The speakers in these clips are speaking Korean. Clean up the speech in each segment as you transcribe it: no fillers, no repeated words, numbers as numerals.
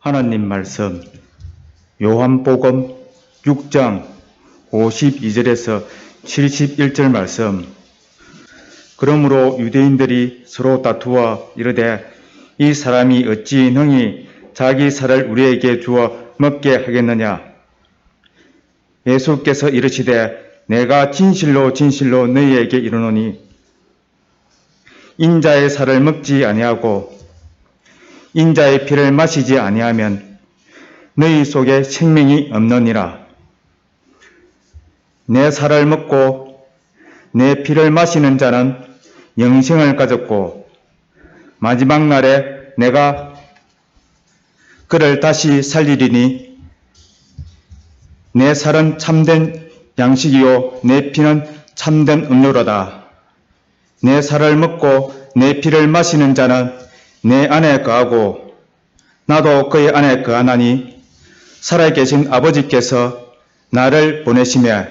하나님 말씀 요한복음 6장 52절에서 71절 말씀. 그러므로 유대인들이 서로 다투어 이르되 이 사람이 어찌 능히 자기 살을 우리에게 주어 먹게 하겠느냐. 예수께서 이르시되 내가 진실로 진실로 너희에게 이르노니 인자의 살을 먹지 아니하고 인자의 피를 마시지 아니하면 너희 속에 생명이 없느니라. 내 살을 먹고 내 피를 마시는 자는 영생을 가졌고 마지막 날에 내가 그를 다시 살리리니 내 살은 참된 양식이요 내 피는 참된 음료로다. 내 살을 먹고 내 피를 마시는 자는 내 안에 거하고 나도 그의 안에 거하나니 살아계신 아버지께서 나를 보내시며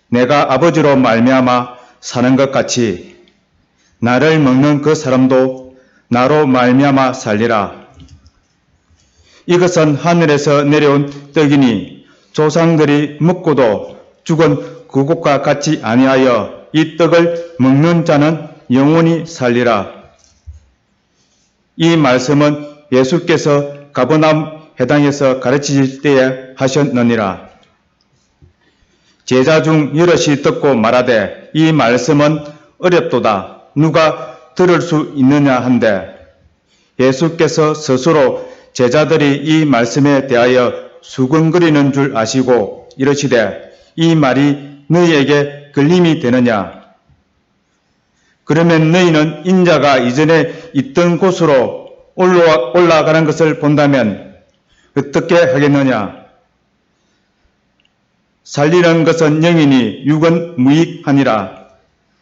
내가 아버지로 말미암아 사는 것 같이 나를 먹는 그 사람도 나로 말미암아 살리라. 이것은 하늘에서 내려온 떡이니 조상들이 먹고도 죽은 그것과 같지 아니하여 이 떡을 먹는 자는 영원히 살리라. 이 말씀은 예수께서 가버나움 회당에서 가르치실 때에 하셨느니라. 제자 중 여럿이 듣고 말하되 이 말씀은 어렵도다. 누가 들을 수 있느냐 한데 예수께서 스스로 제자들이 이 말씀에 대하여 수근거리는 줄 아시고 이르시되 이 말이 너희에게 걸림이 되느냐. 그러면 너희는 인자가 이전에 있던 곳으로 올라가는 것을 본다면 어떻게 하겠느냐. 살리는 것은 영이니 육은 무익하니라.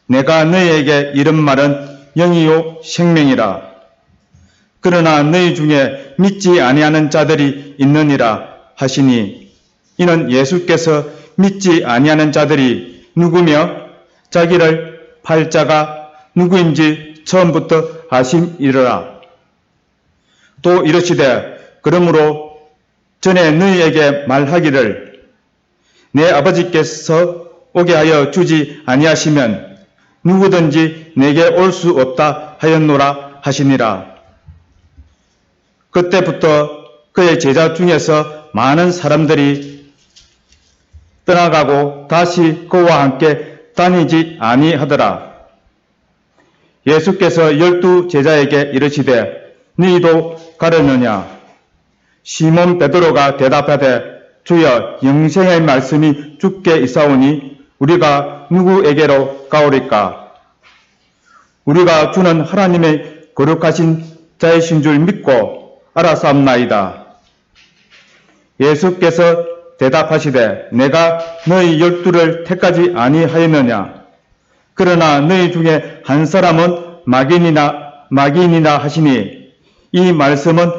내가 너희에게 이런 말은 영이요 생명이라. 그러나 너희 중에 믿지 아니하는 자들이 있느니라 하시니 이는 예수께서 믿지 아니하는 자들이 누구며 자기를 팔 자가 누구인지 처음부터 아심이라. 또 이르시되 그러므로 전에 너희에게 말하기를 내 아버지께서 오게 하여 주지 아니하시면 누구든지 내게 올 수 없다 하였노라 하시니라. 그때부터 그의 제자 중에서 많은 사람들이 떠나가고 다시 그와 함께 다니지 아니하더라. 예수께서 12 제자에게 이르시되 너희도 가려느냐. 시몬 베드로가 대답하되 주여 영생의 말씀이 주께 있사오니 우리가 누구에게로 가오리까. 우리가 주는 하나님의 거룩하신 자이신 줄 믿고 알아사옵나이다. 예수께서 대답하시되 내가 너희 12를 택하지 아니하였느냐. 그러나 너희 중에 한 사람은 마귀인이나 하시니 이 말씀은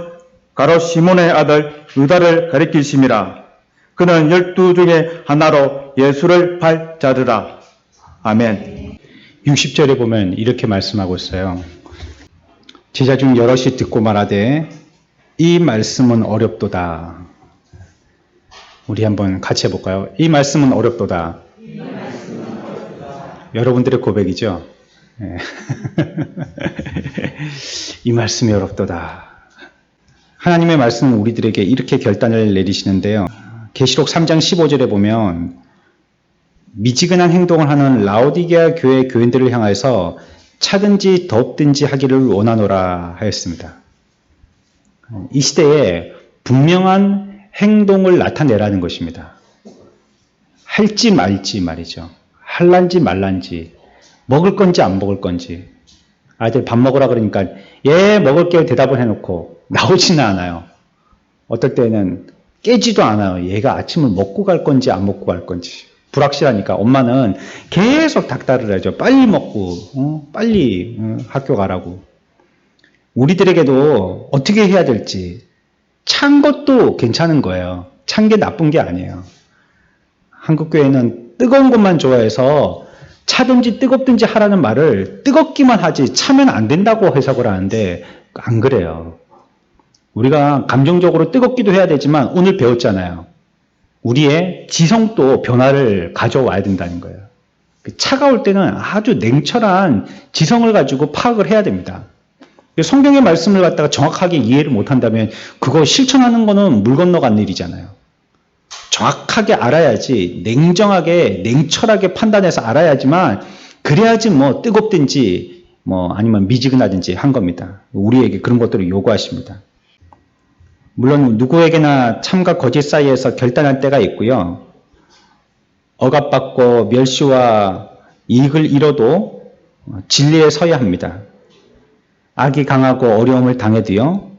가롯 시몬의 아들 유다를 가리키심이라. 그는 12 중에 하나로 예수를 팔 자르라. 아멘. 60절에 보면 이렇게 말씀하고 있어요. 제자 중 여럿이 듣고 말하되 이 말씀은 어렵도다. 우리 한번 같이 해볼까요? 이 말씀은 어렵도다. 여러분들의 고백이죠? 네. 이 말씀이 어렵도다. 하나님의 말씀은 우리들에게 이렇게 결단을 내리시는데요. 계시록 3장 15절에 보면 미지근한 행동을 하는 라오디게아 교회 교인들을 향해서 차든지 덥든지 하기를 원하노라 하였습니다. 이 시대에 분명한 행동을 나타내라는 것입니다. 할지 말지 말이죠. 할란지 말란지, 먹을 건지 안 먹을 건지. 아이들 밥 먹으라 그러니까 예 먹을게 대답을 해놓고 나오지는 않아요. 어떨 때는 깨지도 않아요. 얘가 아침을 먹고 갈 건지 안 먹고 갈 건지. 불확실하니까 엄마는 계속 닥달을 하죠. 빨리 먹고 빨리 학교 가라고. 우리들에게도 어떻게 해야 될지 찬 것도 괜찮은 거예요. 찬 게 나쁜 게 아니에요. 한국교회는 뜨거운 것만 좋아해서 차든지 뜨겁든지 하라는 말을 뜨겁기만 하지 차면 안 된다고 해석을 하는데 안 그래요. 우리가 감정적으로 뜨겁기도 해야 되지만 오늘 배웠잖아요. 우리의 지성도 변화를 가져와야 된다는 거예요. 차가울 때는 아주 냉철한 지성을 가지고 파악을 해야 됩니다. 성경의 말씀을 갖다가 정확하게 이해를 못한다면 그거 실천하는 거는 물 건너간 일이잖아요. 정확하게 알아야지, 냉정하게, 냉철하게 판단해서 알아야지만 그래야지 뭐 뜨겁든지 뭐 아니면 미지근하든지 한 겁니다. 우리에게 그런 것들을 요구하십니다. 물론 누구에게나 참과 거짓 사이에서 결단할 때가 있고요. 억압받고 멸시와 이익을 잃어도 진리에 서야 합니다. 악이 강하고 어려움을 당해도요.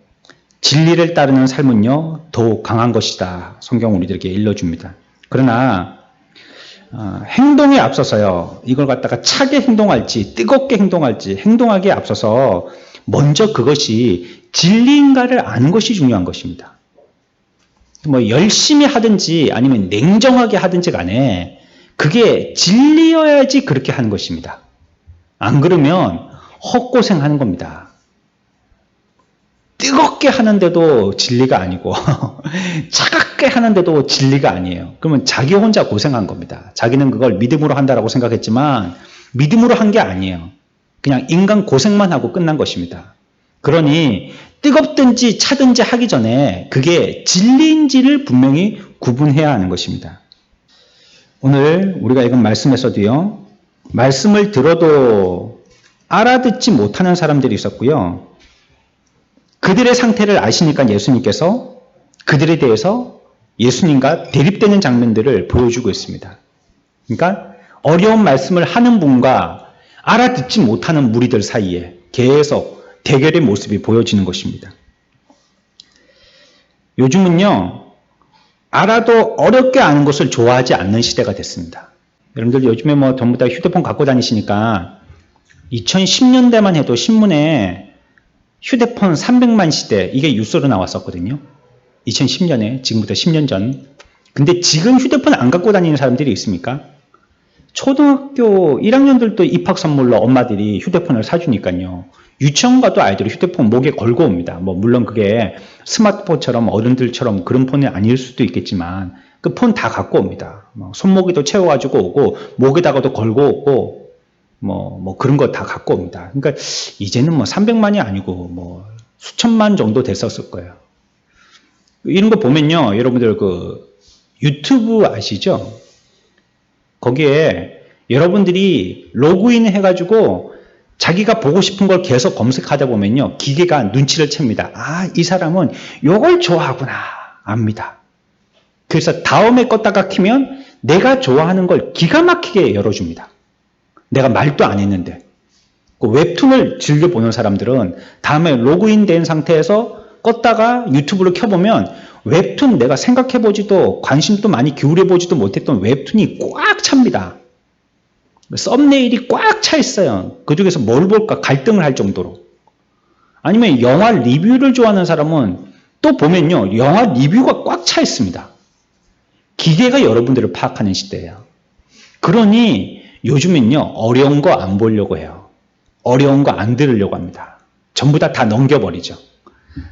진리를 따르는 삶은요. 더욱 강한 것이다. 성경 우리들에게 일러줍니다. 그러나 행동에 앞서서요. 이걸 갖다가 차게 행동할지 뜨겁게 행동할지 행동하기에 앞서서 먼저 그것이 진리인가를 아는 것이 중요한 것입니다. 뭐 열심히 하든지 아니면 냉정하게 하든지 간에 그게 진리여야지 그렇게 하는 것입니다. 안 그러면 헛고생하는 겁니다. 뜨겁게 하는데도 진리가 아니고 차갑게 하는데도 진리가 아니에요. 그러면 자기 혼자 고생한 겁니다. 자기는 그걸 믿음으로 한다라고 생각했지만 믿음으로 한 게 아니에요. 그냥 인간 고생만 하고 끝난 것입니다. 그러니 뜨겁든지 차든지 하기 전에 그게 진리인지를 분명히 구분해야 하는 것입니다. 오늘 우리가 읽은 말씀에서도요. 말씀을 들어도 알아듣지 못하는 사람들이 있었고요. 그들의 상태를 아시니까 예수님께서 그들에 대해서 예수님과 대립되는 장면들을 보여주고 있습니다. 그러니까 어려운 말씀을 하는 분과 알아듣지 못하는 무리들 사이에 계속 대결의 모습이 보여지는 것입니다. 요즘은요. 알아도 어렵게 아는 것을 좋아하지 않는 시대가 됐습니다. 여러분들 요즘에 뭐 전부 다 휴대폰 갖고 다니시니까 2010년대만 해도 신문에 휴대폰 300만 시대 이게 뉴스로 나왔었거든요. 2010년에 지금부터 10년 전. 근데 지금 휴대폰 안 갖고 다니는 사람들이 있습니까? 초등학교 1학년들도 입학 선물로 엄마들이 휴대폰을 사주니까요. 유치원 가도 아이들이 휴대폰 목에 걸고 옵니다. 뭐 물론 그게 스마트폰처럼 어른들처럼 그런 폰이 아닐 수도 있겠지만 그 폰 다 갖고 옵니다. 뭐 손목에도 채워가지고 오고 목에다가도 걸고 오고 뭐 그런 거 다 갖고 옵니다. 그러니까 이제는 뭐 300만이 아니고 뭐 수천만 정도 됐었을 거예요. 이런 거 보면요. 여러분들 그 유튜브 아시죠? 거기에 여러분들이 로그인 해가지고 자기가 보고 싶은 걸 계속 검색하다 보면요. 기계가 눈치를 챕니다. 아, 이 사람은 요걸 좋아하구나. 압니다. 그래서 다음에 껐다가 키면 내가 좋아하는 걸 기가 막히게 열어줍니다. 내가 말도 안 했는데. 그 웹툰을 즐겨보는 사람들은 다음에 로그인 된 상태에서 껐다가 유튜브를 켜보면 웹툰 내가 생각해보지도 관심도 많이 기울여보지도 못했던 웹툰이 꽉 찹니다. 썸네일이 꽉 차 있어요. 그 중에서 뭘 볼까 갈등을 할 정도로. 아니면 영화 리뷰를 좋아하는 사람은 또 보면요. 영화 리뷰가 꽉 차 있습니다. 기계가 여러분들을 파악하는 시대예요. 그러니 요즘엔요. 어려운 거 안 보려고 해요. 어려운 거 안 들으려고 합니다. 전부 다 넘겨버리죠.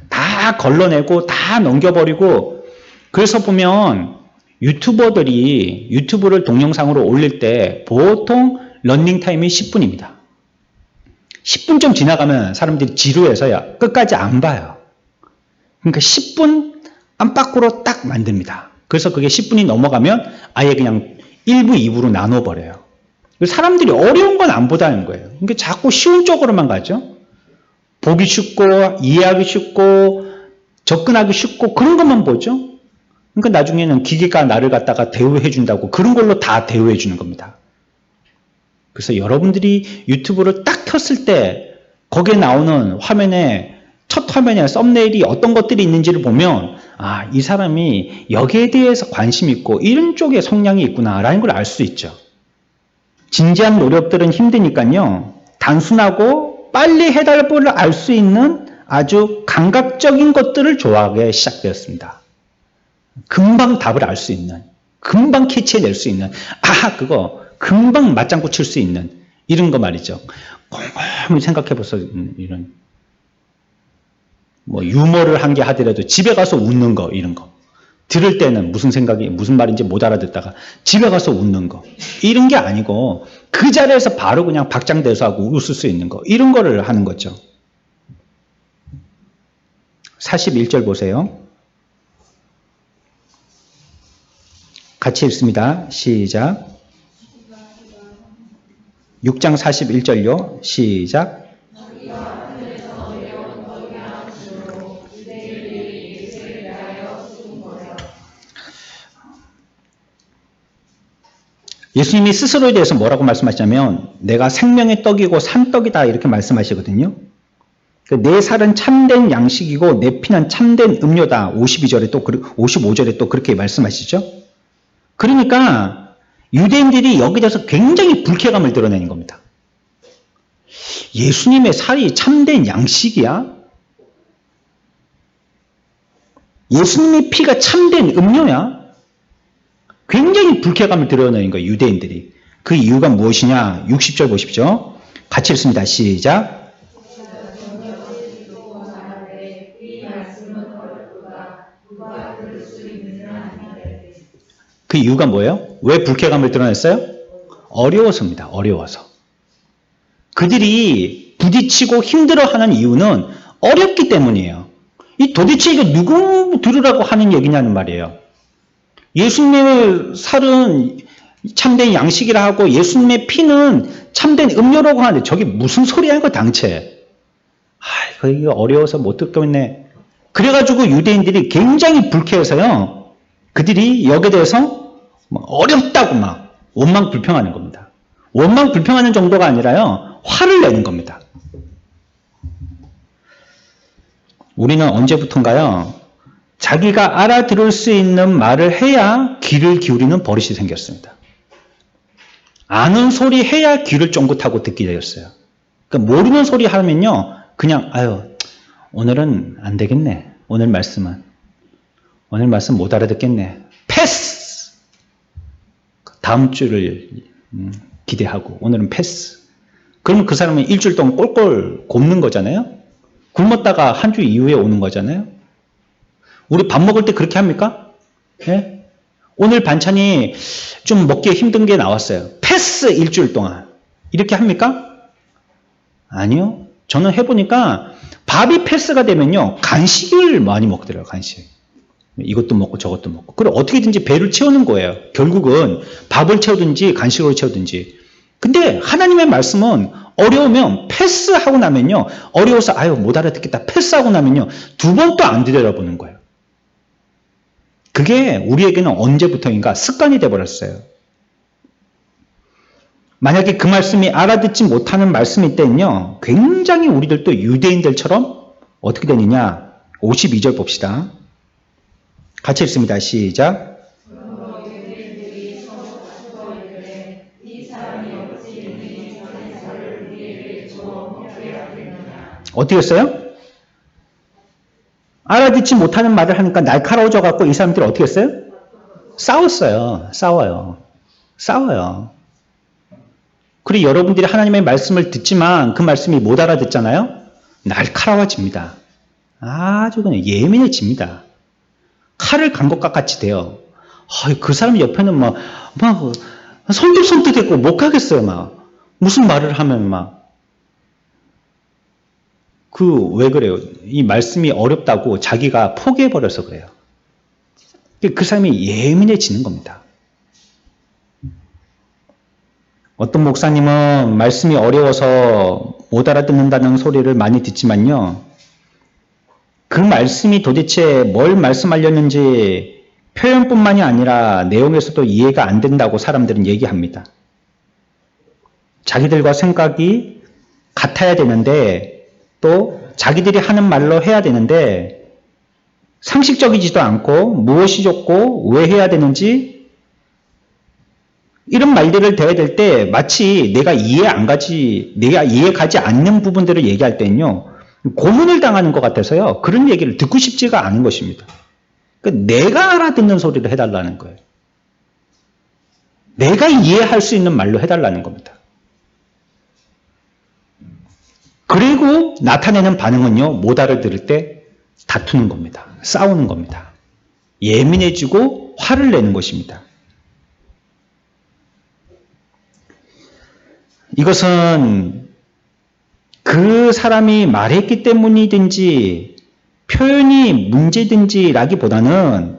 다 걸러내고 다 넘겨버리고 그래서 보면 유튜버들이 유튜브를 동영상으로 올릴 때 보통 러닝타임이 10분입니다. 10분 좀 지나가면 사람들이 지루해서야 끝까지 안 봐요. 그러니까 10분 안팎으로 딱 만듭니다. 그래서 그게 10분이 넘어가면 아예 그냥 1부, 2부로 나눠버려요. 사람들이 어려운 건 안 보다는 거예요. 그러니까 자꾸 쉬운 쪽으로만 가죠. 보기 쉽고 이해하기 쉽고 접근하기 쉽고 그런 것만 보죠. 그러니까 나중에는 기계가 나를 갖다가 대우해 준다고 그런 걸로 다 대우해 주는 겁니다. 그래서 여러분들이 유튜브를 딱 켰을 때 거기에 나오는 화면에 첫 화면에 썸네일이 어떤 것들이 있는지를 보면 아, 이 사람이 여기에 대해서 관심 있고 이런 쪽에 성향이 있구나라는 걸 알 수 있죠. 진지한 노력들은 힘드니까요. 단순하고 빨리 해답을 알 수 있는 아주 감각적인 것들을 좋아하기 시작되었습니다. 금방 답을 알 수 있는, 금방 캐치해낼 수 있는, 그거 금방 맞장구 칠 수 있는 이런 거 말이죠. 곰곰이 생각해보서 이런 뭐 유머를 한 게 하더라도 집에 가서 웃는 거, 이런 거. 들을 때는 무슨 생각이, 무슨 말인지 못 알아듣다가 집에 가서 웃는 거. 이런 게 아니고 그 자리에서 바로 그냥 박장대소하고 웃을 수 있는 거. 이런 거를 하는 거죠. 41절 보세요. 같이 읽습니다. 시작. 6장 41절요. 시작. 예수님이 스스로에 대해서 뭐라고 말씀하시냐면 내가 생명의 떡이고 산떡이다 이렇게 말씀하시거든요. 내 살은 참된 양식이고 내 피는 참된 음료다. 52절에 또 55절에 또 그렇게 말씀하시죠. 그러니까 유대인들이 여기에 대해서 굉장히 불쾌감을 드러내는 겁니다. 예수님의 살이 참된 양식이야? 예수님의 피가 참된 음료야? 굉장히 불쾌감을 드러내는 거예요, 유대인들이. 그 이유가 무엇이냐? 60절 보십시오. 같이 읽습니다. 시작. 그 이유가 뭐예요? 왜 불쾌감을 드러냈어요? 어려워서입니다. 어려워서. 그들이 부딪히고 힘들어하는 이유는 어렵기 때문이에요. 이 도대체 이거 누구 들으라고 하는 얘기냐는 말이에요. 예수님의 살은 참된 양식이라 하고 예수님의 피는 참된 음료라고 하는데 저게 무슨 소리야 이거 당체. 이거 어려워서 못 듣겠네. 그래가지고 유대인들이 굉장히 불쾌해서요. 그들이 여기에 대해서 어렵다고 막 원망 불평하는 겁니다. 원망 불평하는 정도가 아니라요. 화를 내는 겁니다. 우리는 언제부턴가요? 자기가 알아들을 수 있는 말을 해야 귀를 기울이는 버릇이 생겼습니다. 아는 소리 해야 귀를 쫑긋하고 듣게 되었어요. 그러니까 모르는 소리 하면요. 그냥 오늘은 안 되겠네. 오늘 말씀 못 알아듣겠네. 패스! 다음 주를 기대하고 오늘은 패스. 그러면 그 사람은 일주일 동안 꼴꼴 곪는 거잖아요. 굶었다가 한 주 이후에 오는 거잖아요. 우리 밥 먹을 때 그렇게 합니까? 네? 오늘 반찬이 좀 먹기 힘든 게 나왔어요. 패스 일주일 동안. 이렇게 합니까? 아니요. 저는 해보니까 밥이 패스가 되면요. 간식을 많이 먹더라고요. 간식. 이것도 먹고 저것도 먹고. 그럼 어떻게든지 배를 채우는 거예요. 결국은 밥을 채우든지 간식으로 채우든지. 근데 하나님의 말씀은 어려우면 패스하고 나면요. 어려워서 못 알아듣겠다. 패스하고 나면요. 두 번 또 안 들여다보는 거예요. 그게 우리에게는 언제부터인가 습관이 돼버렸어요. 만약에 그 말씀이 알아듣지 못하는 말씀이 있다면요. 굉장히 우리들도 유대인들처럼 어떻게 되느냐. 52절 봅시다. 같이 읽습니다. 시작. 어떻게 했어요? 알아듣지 못하는 말을 하니까 날카로워져 갖고 이 사람들이 어떻게 했어요? 싸웠어요. 싸워요. 그리고 여러분들이 하나님의 말씀을 듣지만 그 말씀이 못 알아듣잖아요? 날카로워집니다. 아주 그냥 예민해집니다. 칼을 간 것과 같이 돼요. 그 사람 옆에는 막 손톱손톱했고 못 가겠어요. 무슨 말을 하면 왜 그래요? 이 말씀이 어렵다고 자기가 포기해버려서 그래요. 그 사람이 예민해지는 겁니다. 어떤 목사님은 말씀이 어려워서 못 알아듣는다는 소리를 많이 듣지만요. 그 말씀이 도대체 뭘 말씀하려는지 표현뿐만이 아니라 내용에서도 이해가 안 된다고 사람들은 얘기합니다. 자기들과 생각이 같아야 되는데 또 자기들이 하는 말로 해야 되는데 상식적이지도 않고 무엇이 좋고 왜 해야 되는지 이런 말들을 대해야 될 때 마치 내가 이해 가지 않는 부분들을 얘기할 때는요. 고문을 당하는 것 같아서요. 그런 얘기를 듣고 싶지가 않은 것입니다. 그러니까 내가 알아듣는 소리를 해달라는 거예요. 내가 이해할 수 있는 말로 해달라는 겁니다. 그리고 나타내는 반응은요. 못 알아들을 때 다투는 겁니다. 싸우는 겁니다. 예민해지고 화를 내는 것입니다. 이것은 그 사람이 말했기 때문이든지 표현이 문제든지라기보다는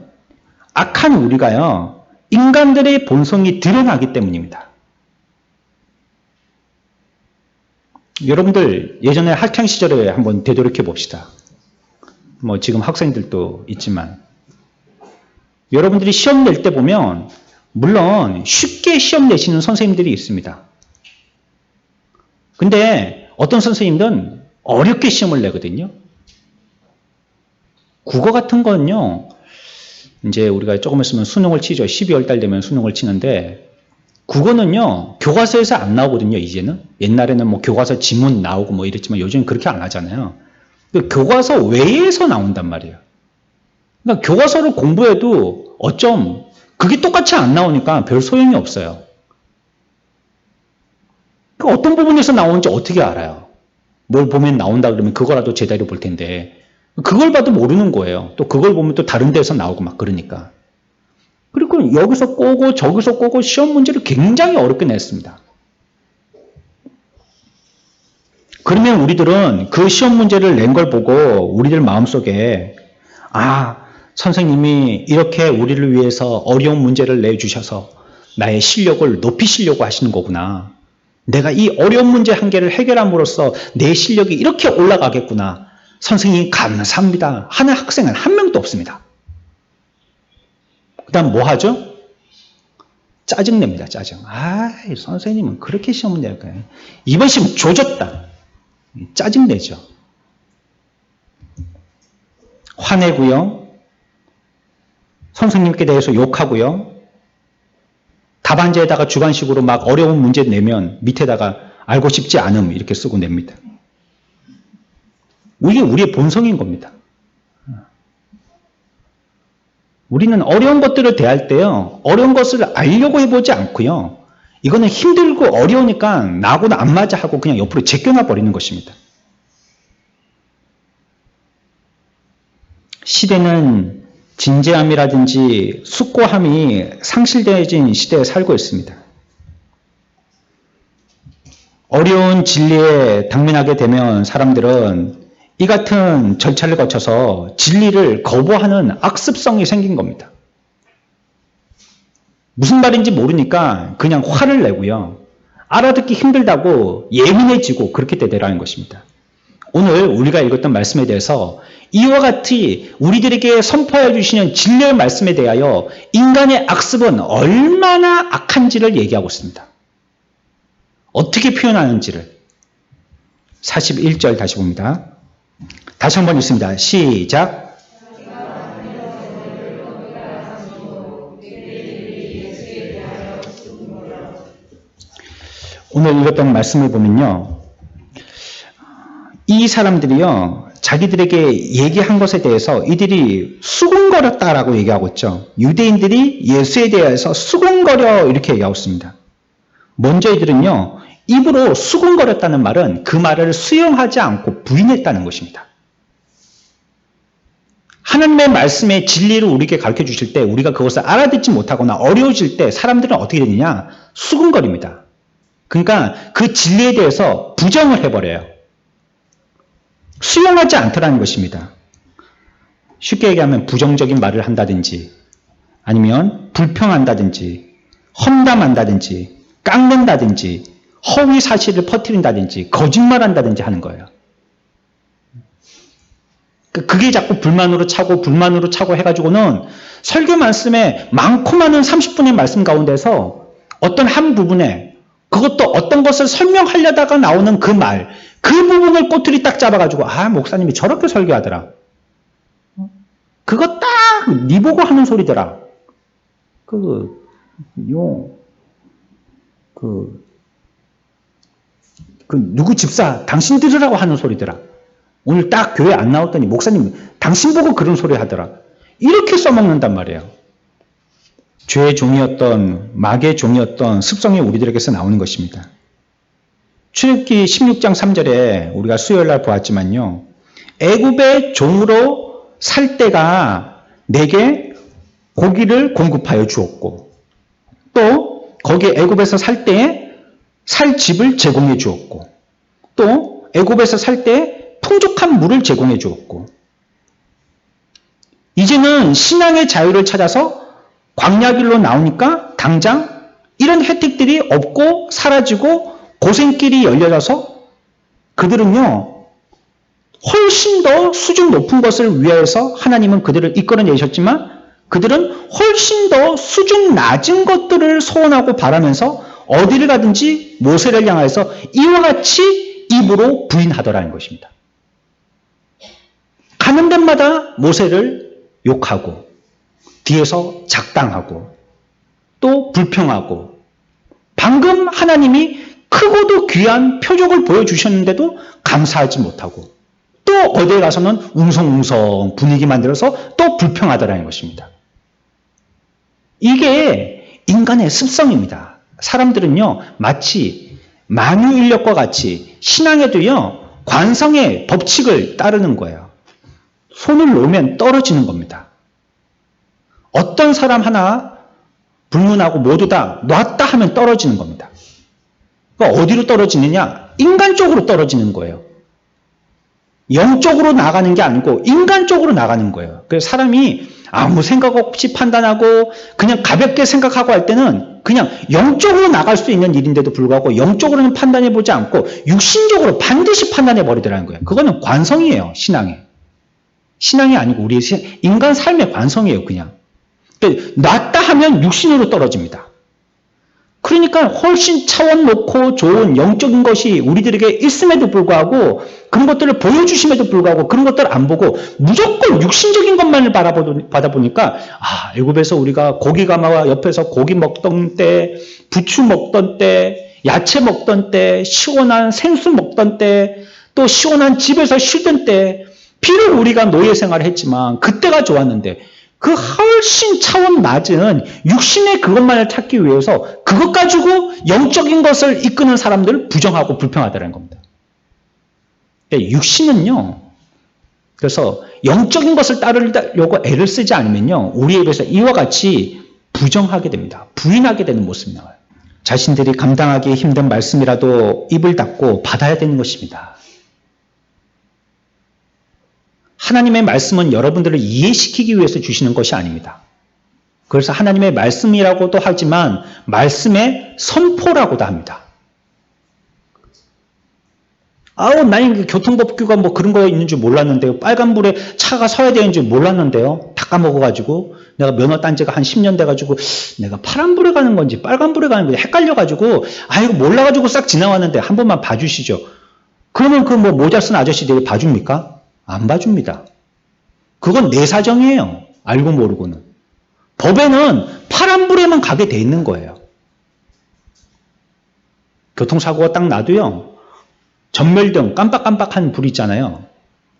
악한 우리가요, 인간들의 본성이 드러나기 때문입니다. 여러분들 예전에 학창 시절에 한번 되돌이켜 봅시다. 뭐 지금 학생들도 있지만 여러분들이 시험 낼 때 보면 물론 쉽게 시험 내시는 선생님들이 있습니다. 근데 어떤 선생님들은 어렵게 시험을 내거든요. 국어 같은 건요, 이제 우리가 조금 있으면 수능을 치죠. 12월 달 되면 수능을 치는데, 국어는요, 교과서에서 안 나오거든요, 이제는. 옛날에는 뭐 교과서 지문 나오고 뭐 이랬지만 요즘은 그렇게 안 하잖아요. 교과서 외에서 나온단 말이에요. 그러니까 교과서를 공부해도 어쩜 그게 똑같이 안 나오니까 별 소용이 없어요. 그러니까 어떤 부분에서 나오는지 어떻게 알아요? 뭘 보면 나온다 그러면 그거라도 제대로 볼 텐데 그걸 봐도 모르는 거예요. 또 그걸 보면 또 다른 데서 나오고 막 그러니까. 그리고 여기서 꼬고 저기서 꼬고 시험 문제를 굉장히 어렵게 냈습니다. 그러면 우리들은 그 시험 문제를 낸 걸 보고 우리들 마음속에 선생님이 이렇게 우리를 위해서 어려운 문제를 내주셔서 나의 실력을 높이시려고 하시는 거구나. 내가 이 어려운 문제 한 개를 해결함으로써 내 실력이 이렇게 올라가겠구나. 선생님 감사합니다 하는 학생은 한 명도 없습니다. 그 다음 뭐 하죠? 짜증냅니다. 짜증. 선생님은 그렇게 시험을 낼 거예요. 이번 시험 조졌다. 짜증내죠. 화내고요. 선생님께 대해서 욕하고요. 답안지에다가 주관식으로 막 어려운 문제 내면 밑에다가 알고 싶지 않음 이렇게 쓰고 냅니다. 이게 우리의 본성인 겁니다. 우리는 어려운 것들을 대할 때요, 어려운 것을 알려고 해보지 않고요, 이거는 힘들고 어려우니까 나하고는 안 맞아 하고 그냥 옆으로 제껴놔 버리는 것입니다. 시대는 진지함이라든지 숙고함이 상실되어진 시대에 살고 있습니다. 어려운 진리에 당면하게 되면 사람들은 이 같은 절차를 거쳐서 진리를 거부하는 악습성이 생긴 겁니다. 무슨 말인지 모르니까 그냥 화를 내고요. 알아듣기 힘들다고 예민해지고 그렇게 되더라는 것입니다. 오늘 우리가 읽었던 말씀에 대해서 이와 같이 우리들에게 선포해 주시는 진리의 말씀에 대하여 인간의 악습은 얼마나 악한지를 얘기하고 있습니다. 어떻게 표현하는지를. 41절 다시 봅니다. 다시 한번 읽습니다. 시작. 오늘 읽었던 말씀을 보면요, 이 사람들이요, 자기들에게 얘기한 것에 대해서 이들이 수군거렸다라고 얘기하고 있죠. 유대인들이 예수에 대해서 수군거려 이렇게 얘기하고 있습니다. 먼저 이들은요, 입으로 수군거렸다는 말은 그 말을 수용하지 않고 부인했다는 것입니다. 하나님의 말씀의 진리를 우리에게 가르쳐 주실 때 우리가 그것을 알아듣지 못하거나 어려워질 때 사람들은 어떻게 되느냐? 수군거립니다. 그러니까 그 진리에 대해서 부정을 해버려요. 수용하지 않더라는 것입니다. 쉽게 얘기하면 부정적인 말을 한다든지 아니면 불평한다든지 험담한다든지 깎는다든지 허위 사실을 퍼뜨린다든지 거짓말한다든지 하는 거예요. 그게 자꾸 불만으로 차고 해가지고는 설교 말씀에 많고 많은 30분의 말씀 가운데서 어떤 한 부분에 그것도 어떤 것을 설명하려다가 나오는 그 말, 그 부분을 꼬투리 딱 잡아가지고 목사님이 저렇게 설교하더라. 그거 딱 니 보고 하는 소리더라. 누구 집사 당신 들으라고 하는 소리더라. 오늘 딱 교회 안 나왔더니 목사님 당신 보고 그런 소리 하더라. 이렇게 써먹는단 말이에요. 죄의 종이었던 마귀의 종이었던 습성이 우리들에게서 나오는 것입니다. 출애굽기 16장 3절에 우리가 수요일 날 보았지만요. 애굽의 종으로 살 때가 내게 고기를 공급하여 주었고 또 거기 애굽에서 살 때에 살 집을 제공해 주었고 또 애굽에서 살 때 풍족한 물을 제공해 주었고 이제는 신앙의 자유를 찾아서 광야길로 나오니까 당장 이런 혜택들이 없고 사라지고 고생길이 열려져서 그들은요 훨씬 더 수준 높은 것을 위하여서 하나님은 그들을 이끌어내셨지만 그들은 훨씬 더 수준 낮은 것들을 소원하고 바라면서 어디를 가든지 모세를 향하여서 이와 같이 입으로 부인하더라는 것입니다. 가는 데마다 모세를 욕하고 뒤에서 작당하고 또 불평하고 방금 하나님이 크고도 귀한 표적을 보여주셨는데도 감사하지 못하고 또 어디에 가서는 웅성웅성 분위기 만들어서 또 불평하더라는 것입니다. 이게 인간의 습성입니다. 사람들은요 마치 만유인력과 같이 신앙에도요 관성의 법칙을 따르는 거예요. 손을 놓으면 떨어지는 겁니다. 어떤 사람 하나 불문하고 모두 다 놨다 하면 떨어지는 겁니다. 그러니까 어디로 떨어지느냐? 인간적으로 떨어지는 거예요. 영적으로 나가는 게 아니고 인간적으로 나가는 거예요. 그래서 사람이 아무 생각 없이 판단하고 그냥 가볍게 생각하고 할 때는 그냥 영적으로 나갈 수 있는 일인데도 불구하고 영적으로는 판단해 보지 않고 육신적으로 반드시 판단해 버리더라는 거예요. 그거는 관성이에요. 신앙이 아니고 우리 인간 삶의 관성이에요. 그냥. 놨다 하면 육신으로 떨어집니다. 그러니까 훨씬 차원 높고 좋은 영적인 것이 우리들에게 있음에도 불구하고 그런 것들을 보여주심에도 불구하고 그런 것들을 안 보고 무조건 육신적인 것만을 바라보다 보니까 애굽에서 우리가 고기 가마와 옆에서 고기 먹던 때, 부추 먹던 때, 야채 먹던 때, 시원한 생수 먹던 때, 또 시원한 집에서 쉬던 때 비록 우리가 노예 생활을 했지만 그때가 좋았는데 그 훨씬 차원 낮은 육신의 그것만을 찾기 위해서 그것 가지고 영적인 것을 이끄는 사람들을 부정하고 불평하더라는 겁니다. 육신은요. 그래서 영적인 것을 따르려고 애를 쓰지 않으면요. 우리에 대해서 이와 같이 부정하게 됩니다. 부인하게 되는 모습이 나와요. 자신들이 감당하기 힘든 말씀이라도 입을 닫고 받아야 되는 것입니다. 하나님의 말씀은 여러분들을 이해시키기 위해서 주시는 것이 아닙니다. 그래서 하나님의 말씀이라고도 하지만 말씀의 선포라고도 합니다. 나는 교통법규가 뭐 그런 거 있는 줄 몰랐는데요. 빨간불에 차가 서야 되는 줄 몰랐는데요. 다 까먹어가지고 내가 면허 딴 지가 한 10년 돼가지고 내가 파란불에 가는 건지 빨간불에 가는 건지 헷갈려가지고 이거 몰라가지고 싹 지나왔는데 한 번만 봐주시죠. 그러면 그 모자 쓴 아저씨들이 봐줍니까? 안 봐줍니다. 그건 내 사정이에요. 알고 모르고는. 법에는 파란불에만 가게 돼 있는 거예요. 교통사고가 딱 나도요. 전멸등 깜빡깜빡한 불 있잖아요.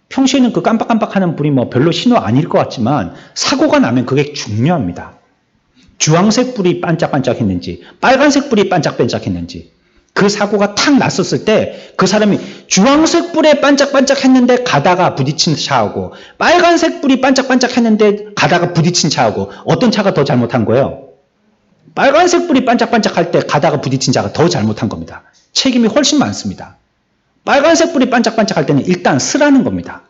평소에는 그 깜빡깜빡하는 불이 별로 신호 아닐 것 같지만 사고가 나면 그게 중요합니다. 주황색 불이 반짝반짝했는지 빨간색 불이 반짝반짝했는지 그 사고가 탁 났었을 때 그 사람이 주황색 불에 반짝반짝했는데 가다가 부딪힌 차하고 빨간색 불이 반짝반짝했는데 가다가 부딪힌 차하고 어떤 차가 더 잘못한 거예요? 빨간색 불이 반짝반짝할 때 가다가 부딪힌 차가 더 잘못한 겁니다. 책임이 훨씬 많습니다. 빨간색 불이 반짝반짝할 때는 일단 쓰라는 겁니다.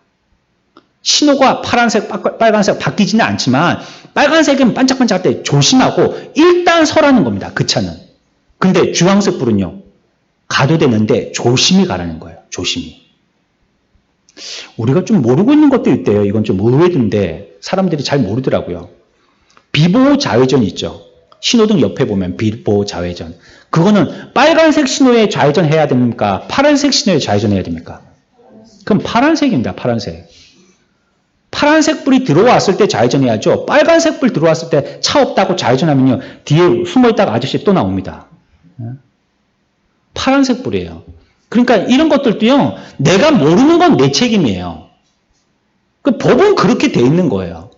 신호가 파란색, 빨간색 바뀌지는 않지만 빨간색은 반짝반짝할 때 조심하고 일단 서라는 겁니다. 그 차는. 근데 주황색 불은요. 가도 되는데 조심히 가라는 거예요. 조심히. 우리가 좀 모르고 있는 것도 있대요. 이건 좀 의외인데 사람들이 잘 모르더라고요. 비보호 좌회전 있죠. 신호등 옆에 보면 비보호 좌회전. 그거는 빨간색 신호에 좌회전해야 됩니까? 파란색 신호에 좌회전해야 됩니까? 그럼 파란색입니다. 파란색. 파란색 불이 들어왔을 때 좌회전해야죠. 빨간색 불 들어왔을 때 차 없다고 좌회전하면요. 뒤에 숨어있다가 아저씨 또 나옵니다. 파란색 불이에요. 그러니까 이런 것들도요. 내가 모르는 건 내 책임이에요. 그 법은 그렇게 돼 있는 거예요.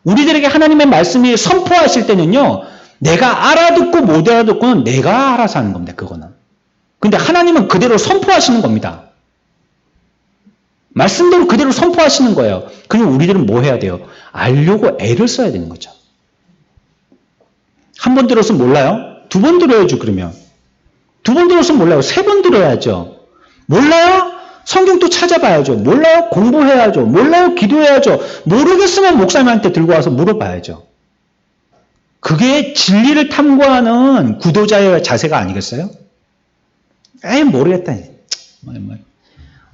우리들에게 하나님의 말씀이 선포하실 때는요. 내가 알아듣고 못 알아듣고는 내가 알아서 하는 겁니다. 그거는. 근데 하나님은 그대로 선포하시는 겁니다. 말씀대로 그대로 선포하시는 거예요. 그럼 우리들은 뭐 해야 돼요? 알려고 애를 써야 되는 거죠. 한 번 들어서 몰라요? 두 번 들어야죠, 그러면. 두 번 들어서 몰라요. 세 번 들어야죠. 몰라요? 성경 또 찾아봐야죠. 몰라요? 공부해야죠. 몰라요? 기도해야죠. 모르겠으면 목사님한테 들고 와서 물어봐야죠. 그게 진리를 탐구하는 구도자의 자세가 아니겠어요? 에이, 모르겠다.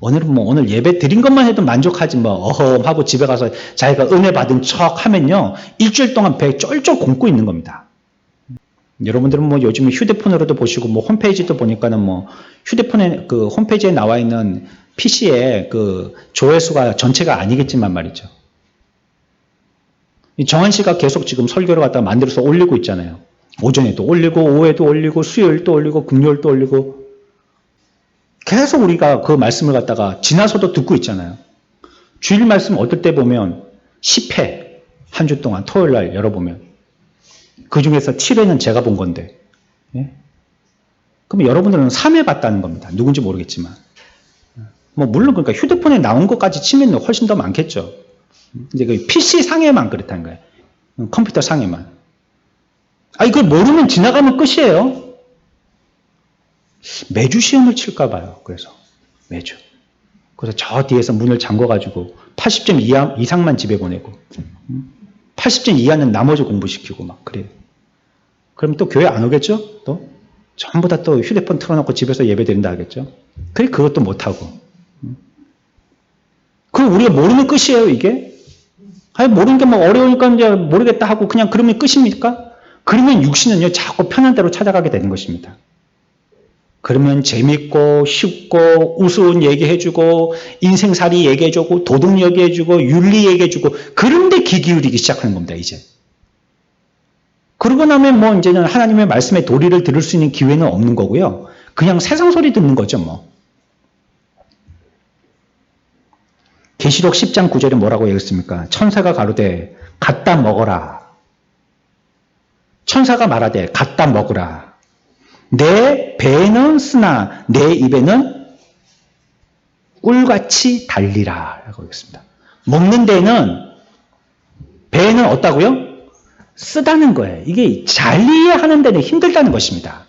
오늘 예배 드린 것만 해도 만족하지 어허 하고 집에 가서 자기가 은혜 받은 척 하면요. 일주일 동안 배 쫄쫄 굶고 있는 겁니다. 여러분들은 요즘 휴대폰으로도 보시고 홈페이지도 보니까는 휴대폰에 그 홈페이지에 나와 있는 PC의 그 조회수가 전체가 아니겠지만 말이죠. 정한 씨가 계속 지금 설교를 갖다가 만들어서 올리고 있잖아요. 오전에도 올리고 오후에도 올리고 수요일도 올리고 금요일도 올리고 계속 우리가 그 말씀을 갖다가 지나서도 듣고 있잖아요. 주일 말씀 어떨 때 보면 10회 한 주 동안 토요일 날 열어보면 그 중에서 7회는 제가 본 건데 그럼 여러분들은 3회 봤다는 겁니다. 누군지 모르겠지만 물론 그러니까 휴대폰에 나온 것까지 치면 훨씬 더 많겠죠. 이제 그 PC 상에만 그렇다는 거예요. 컴퓨터 상에만. 이걸 모르면 지나가면 끝이에요. 매주 시험을 칠까 봐요. 그래서 매주. 그래서 저 뒤에서 문을 잠궈가지고 80점 이상만 집에 보내고 80점 이하는 나머지 공부시키고 막 그래요. 그럼 또 교회 안 오겠죠? 또 전부 다 또 휴대폰 틀어놓고 집에서 예배 드린다 하겠죠? 그래 그것도 못하고. 그럼 우리가 모르면 끝이에요 이게? 모르는 게 어려우니까 이제 모르겠다 하고 그냥 그러면 끝입니까? 그러면 육신은요 자꾸 편한 대로 찾아가게 되는 것입니다. 그러면 재밌고 쉽고 우스운 얘기해주고 인생살이 얘기해주고 도덕 얘기해주고 윤리 얘기해주고 그런데 귀 기울이기 시작하는 겁니다. 이제. 그러고 나면 이제는 하나님의 말씀의 도리를 들을 수 있는 기회는 없는 거고요. 그냥 세상 소리 듣는 거죠. 계시록 10장 9절에 뭐라고 얘기했습니까? 천사가 가로되 갖다 먹어라. 천사가 말하되 갖다 먹으라. 내 배에는 쓰나 내 입에는 꿀같이 달리라 라고 했습니다. 먹는 데는 배에는 어따고요? 쓰다는 거예요. 이게 잘 이해하는 데는 힘들다는 것입니다.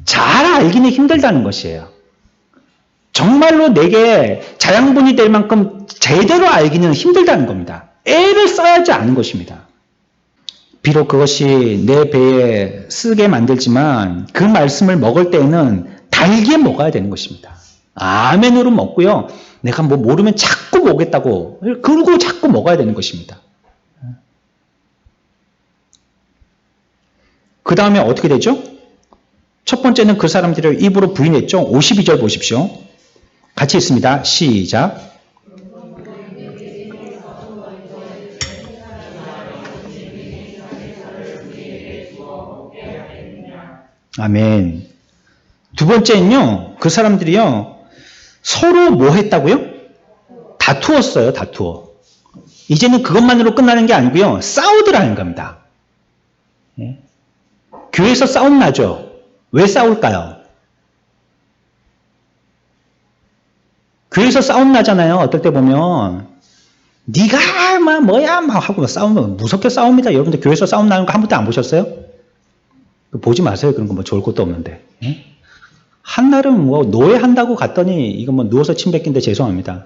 잘 알기는 힘들다는 것이에요. 정말로 내게 자양분이 될 만큼 제대로 알기는 힘들다는 겁니다. 애를 써야지 아는 것입니다. 비록 그것이 내 배에 쓰게 만들지만 그 말씀을 먹을 때에는 달게 먹어야 되는 것입니다. 아멘으로 먹고요. 내가 모르면 자꾸 먹겠다고 그러고 자꾸 먹어야 되는 것입니다. 그 다음에 어떻게 되죠? 첫 번째는 그 사람들을 입으로 부인했죠. 52절 보십시오. 같이 읽습니다. 시작. 아멘. 두 번째는요, 그 사람들이요, 서로 뭐 했다고요? 다투었어요, 다투어. 이제는 그것만으로 끝나는 게 아니고요, 싸우더라는 겁니다. 예? 교회에서 싸움 나죠? 왜 싸울까요? 교회에서 싸움 나잖아요, 어떨 때 보면. 네가 뭐야 하고 싸우면 무섭게 싸웁니다. 여러분들 교회에서 싸움 나는 거 한 번도 안 보셨어요? 보지 마세요. 그런 거 좋을 것도 없는데. 예? 한날은 노예한다고 갔더니 이거 누워서 침 뱉긴데 죄송합니다.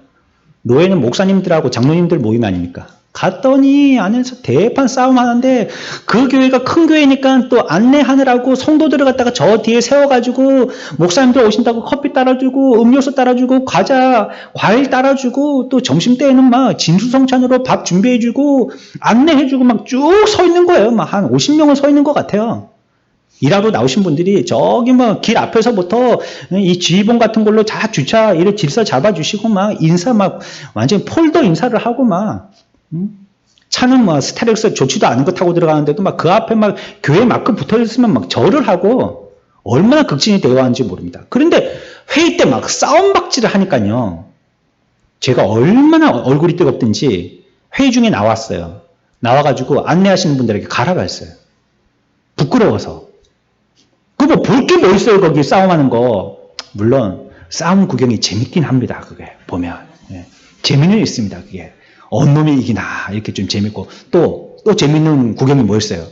노예는 목사님들하고 장로님들 모임 아닙니까? 갔더니 안에서 대판 싸움 하는데 그 교회가 큰 교회니까 또 안내하느라고 성도들을 갖다가 저 뒤에 세워가지고 목사님들 오신다고 커피 따라주고 음료수 따라주고 과일 따라주고 또 점심때에는 막 진수성찬으로 밥 준비해주고 안내해주고 막 쭉 서 있는 거예요. 막 한 50명은 서 있는 것 같아요. 일하러 나오신 분들이 저기 길 앞에서부터 이 지휘봉 같은 걸로 다 주차 이렇게 질서 잡아주시고 막 인사 완전히 폴더 인사를 하고 차는 스타렉스 좋지도 않은 거 타고 들어가는데도 그 앞에 교회 마크 붙어 있으면 절을 하고 얼마나 극진히 대화하는지 모릅니다. 그런데 회의 때 싸움박질을 하니까요. 제가 얼마나 얼굴이 뜨겁든지 회의 중에 나왔어요. 나와가지고 안내하시는 분들에게 가라고 했어요. 부끄러워서. 볼 게 뭐 있어요, 거기 싸움하는 거. 물론, 싸움 구경이 재밌긴 합니다, 그게, 보면. 예. 재미는 있습니다. 그게 어느 놈이 이기나 이렇게 좀 재밌고 또 재밌는 구경이 뭐였어요?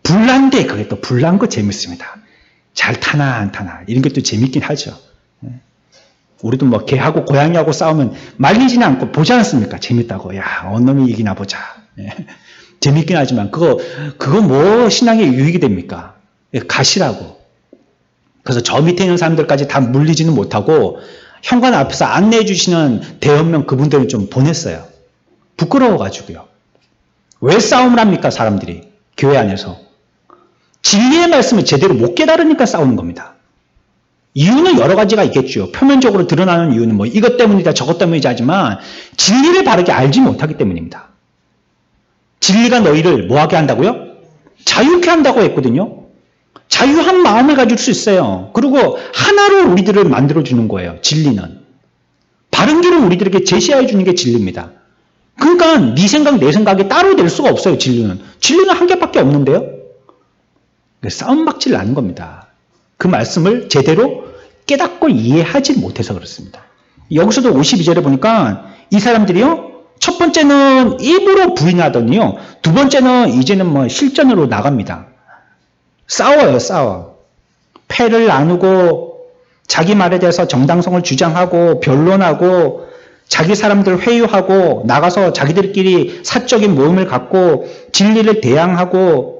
불난데 그게 또 불난 거 재밌습니다. 잘 타나 안 타나 이런 게 또 재밌긴 하죠. 우리도 뭐 개하고 고양이하고 싸우면 말리지는 않고 보지 않습니까? 재밌다고. 야, 어느 놈이 이기나 보자. 재밌긴 하지만 그거 뭐 신앙에 유익이 됩니까? 가시라고. 그래서 저 밑에 있는 사람들까지 다 물리지는 못하고 현관 앞에서 안내해 주시는 대여명 그분들은 좀 보냈어요. 부끄러워가지고요. 왜 싸움을 합니까? 사람들이 교회 안에서. 진리의 말씀을 제대로 못 깨달으니까 싸우는 겁니다. 이유는 여러 가지가 있겠죠. 표면적으로 드러나는 이유는 뭐 이것 때문이다 저것 때문이다 하지만 진리를 바르게 알지 못하기 때문입니다. 진리가 너희를 뭐하게 한다고요? 자유케 한다고 했거든요. 자유한 마음을 가질 수 있어요. 그리고 하나로 우리들을 만들어주는 거예요. 진리는. 바른 길을 우리들에게 제시해 주는 게 진리입니다. 그러니까 네 생각 내 생각이 따로 될 수가 없어요. 진리는. 진리는 한 개밖에 없는데요. 싸움박질 나는 겁니다. 그 말씀을 제대로 깨닫고 이해하지 못해서 그렇습니다. 여기서도 52절에 보니까 이 사람들이요. 첫 번째는 입으로 부인하더니요. 두 번째는 이제는 뭐 실전으로 나갑니다. 싸워요. 싸워. 패를 나누고 자기 말에 대해서 정당성을 주장하고 변론하고 자기 사람들 회유하고 나가서 자기들끼리 사적인 모임을 갖고 진리를 대항하고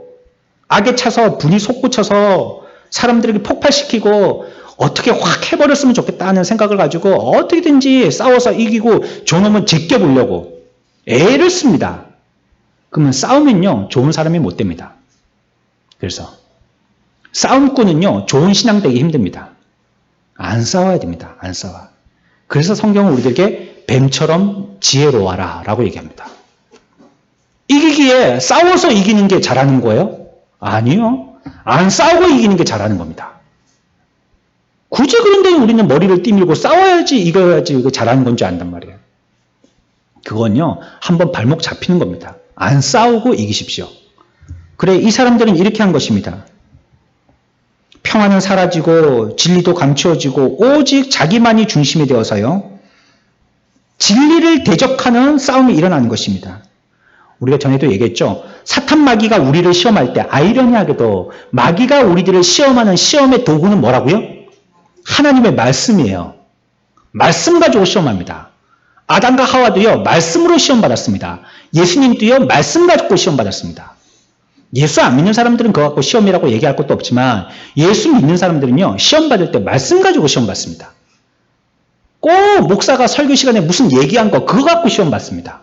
악에 차서 분이 솟구쳐서 사람들에게 폭발시키고 어떻게 확 해버렸으면 좋겠다는 생각을 가지고 어떻게든지 싸워서 이기고 저놈은 제껴보려고 애를 씁니다. 그러면 싸우면요 좋은 사람이 못 됩니다. 그래서 싸움꾼은요 좋은 신앙 되기 힘듭니다. 안 싸워야 됩니다. 안 싸워. 그래서 성경은 우리들에게 뱀처럼 지혜로워라 라고 얘기합니다. 이기기에 싸워서 이기는 게 잘하는 거예요? 아니요. 안 싸우고 이기는 게 잘하는 겁니다. 굳이 그런데 우리는 머리를 띠밀고 싸워야지 이겨야지 이거 잘하는 건지 안단 말이에요. 그건요 한번 발목 잡히는 겁니다. 안 싸우고 이기십시오. 그래 이 사람들은 이렇게 한 것입니다. 평화는 사라지고 진리도 감추어지고 오직 자기만이 중심이 되어서요. 진리를 대적하는 싸움이 일어나는 것입니다. 우리가 전에도 얘기했죠. 사탄 마귀가 우리를 시험할 때 아이러니하게도 마귀가 우리들을 시험하는 시험의 도구는 뭐라고요? 하나님의 말씀이에요. 말씀 가지고 시험합니다. 아담과 하와도요. 말씀으로 시험받았습니다. 예수님도요. 말씀 가지고 시험받았습니다. 예수 안 믿는 사람들은 그거 갖고 시험이라고 얘기할 것도 없지만 예수 믿는 사람들은요. 시험받을 때 말씀 가지고 시험받습니다. 꼭 목사가 설교 시간에 무슨 얘기한 거 그거 갖고 시험받습니다.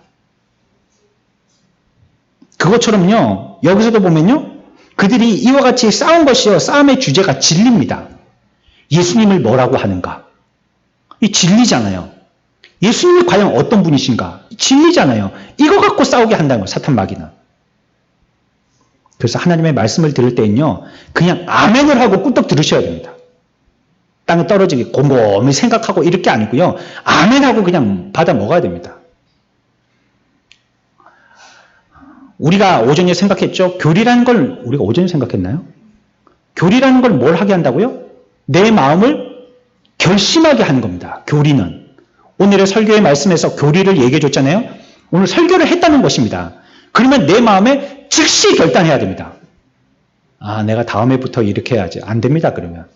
그것처럼요. 여기서도 보면요. 그들이 이와 같이 싸운 것이요. 싸움의 주제가 진리입니다. 예수님을 뭐라고 하는가? 이 진리잖아요. 예수님이 과연 어떤 분이신가? 진리잖아요. 이거 갖고 싸우게 한다는 거예요. 사탄 마귀는. 그래서 하나님의 말씀을 들을 때는요. 그냥 아멘을 하고 꿀떡 들으셔야 됩니다. 땅에 떨어지게 곰곰이 생각하고 이럴 게 아니고요. 아멘하고 그냥 받아 먹어야 됩니다. 우리가 오전에 생각했죠. 교리라는 걸 우리가 오전에 생각했나요? 교리라는 걸 뭘 하게 한다고요? 내 마음을 결심하게 하는 겁니다. 교리는. 오늘의 설교의 말씀에서 교리를 얘기해 줬잖아요. 오늘 설교를 했다는 것입니다. 그러면 내 마음에 즉시 결단해야 됩니다. 아, 내가 다음에부터 이렇게 해야지. 안 됩니다. 그러면.